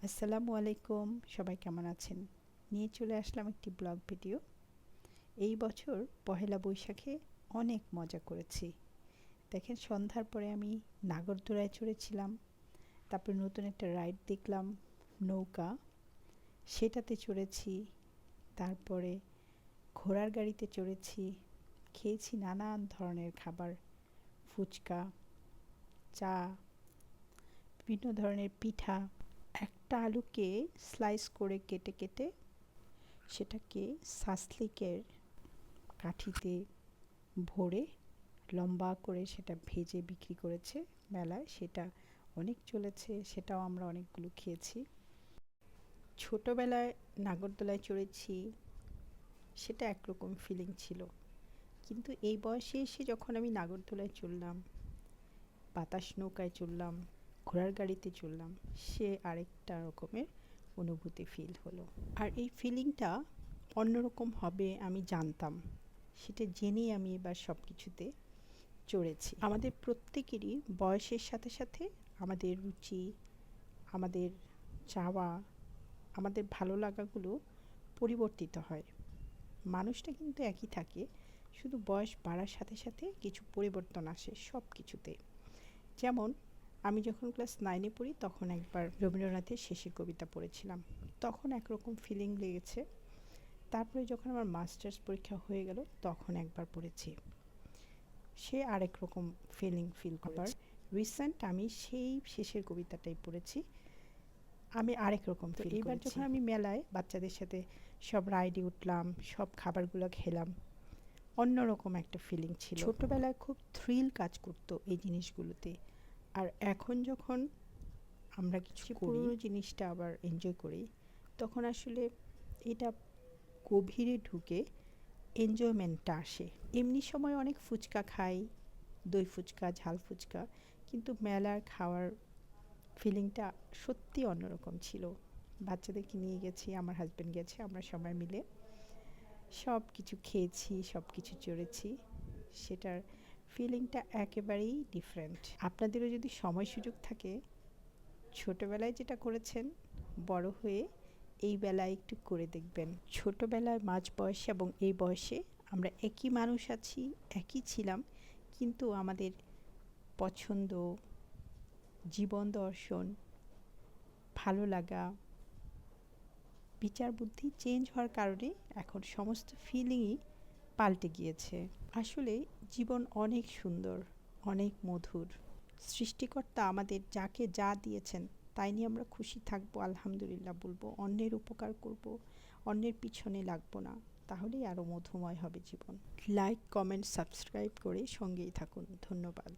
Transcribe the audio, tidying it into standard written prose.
আসসালামু আলাইকুম, সবাই কেমন আছেন? নিয়ে চলে আসলাম একটি ব্লগ ভিডিও। এই বছর পহেলা বৈশাখে অনেক মজা করেছি। দেখেন, সন্ধ্যার পরে আমি নাগরদোলায় চড়েছিলাম। তারপর নতুন একটা রাইড দেখলাম, নৌকা, সেটাতে চড়েছি। তারপরে ঘোড়ার গাড়িতে চড়েছি। খেয়েছি নানান ধরনের খাবার, ফুচকা, চা, বিভিন্ন ধরনের পিঠা। একটা আলুকে স্লাইস করে কেটে কেটে সেটাকে সাসলিকের কাঠিতে ভরে লম্বা করে সেটা ভেজে বিক্রি করেছে মেলায়। সেটা অনেক চলেছে, সেটাও আমরা অনেকগুলো খেয়েছি। ছোটোবেলায় নাগরদোলায় চড়েছি, সেটা একরকম ফিলিং ছিল। কিন্তু এই বয়সে এসে যখন আমি নাগরদোলায় চড়লাম, বাতাস নৌকায় চড়লাম, ঘোড়ার গাড়িতে চড়লাম, সে আরেকটা রকমের অনুভূতি ফিল হলো। আর এই ফিলিংটা অন্যরকম হবে আমি জানতাম। সেটা জেনেই আমি এবার সব কিছুতে চড়েছি। আমাদের প্রত্যেকেরই বয়সের সাথে সাথে আমাদের রুচি, আমাদের চাওয়া, আমাদের ভালো লাগাগুলো পরিবর্তিত হয়। মানুষটা কিন্তু একই থাকে, শুধু বয়স বাড়ার সাথে সাথে কিছু পরিবর্তন আসে সব কিছুতে। যেমন আমি যখন ক্লাস 9-এ পড়ি তখন একবার রবীন্দ্রনাথের শেষের কবিতা পড়েছিলাম, তখন একরকম ফিলিং লেগেছে। তারপরে যখন আমার মাস্টার্স পরীক্ষা হয়ে গেল তখন একবার পড়েছি, সে আরেক রকম ফিল আবার রিসেন্ট আমি সেই শেষের কবিতাটাই পড়েছি, আমি আরেক রকম ফিল করেছি। এইবার যখন আমি মেলায় বাচ্চাদের সাথে সব রাইডে উঠলাম, সব খাবারগুলো খেলাম, অন্যরকম একটা ফিলিং ছিল। ছোটবেলায় খুব থ্রিল কাজ করতো এই জিনিসগুলোতে। আর এখন যখন আমরা কিছু পুরনো জিনিসটা আবার এনজয় করি, তখন আসলে এটা গভীরে ঢুকে এনজয়মেন্টটা আসে। এমনি সময় অনেক ফুচকা খাই, দই ফুচকা, ঝাল ফুচকা, কিন্তু মেলার খাওয়ার ফিলিংটা সত্যি অন্যরকম ছিল। বাচ্চাদেরকে নিয়ে গেছি, আমার হাজব্যান্ড গেছে, আমরা সবাই মিলে সব কিছু খেয়েছি, সব কিছু চড়েছি। সেটার ফিলিংটা একেবারেই ডিফারেন্ট। আপনাদেরও যদি সময় সুযোগ থাকে, ছোটবেলায় যেটা করেছেন বড় হয়ে এই বেলায় একটু করে দেখবেন। ছোটবেলায় মাঝ বয়সে এবং এই বয়সে আমরা একই মানুষ আছি, একই ছিলাম, কিন্তু আমাদের পছন্দ, জীবন দর্শন, ভালো লাগা, বিচার বুদ্ধি চেঞ্জ হওয়ার কারণে এখন সমস্ত ফিলিংই পাল্টে গিয়েছে। আসলে জীবন অনেক সুন্দর, অনেক মধুর। সৃষ্টিকর্তা আমাদের যাকে যা দিয়েছেন তাই নিয়ে আমরা খুশি থাকবো, আলহামদুলিল্লাহ বলবো, অন্যের উপকার করব, অন্যের পিছনে লাগবো না, তাহলেই আরও মধুময় হবে জীবন। লাইক, কমেন্ট, সাবস্ক্রাইব করে সঙ্গেই থাকুন। ধন্যবাদ।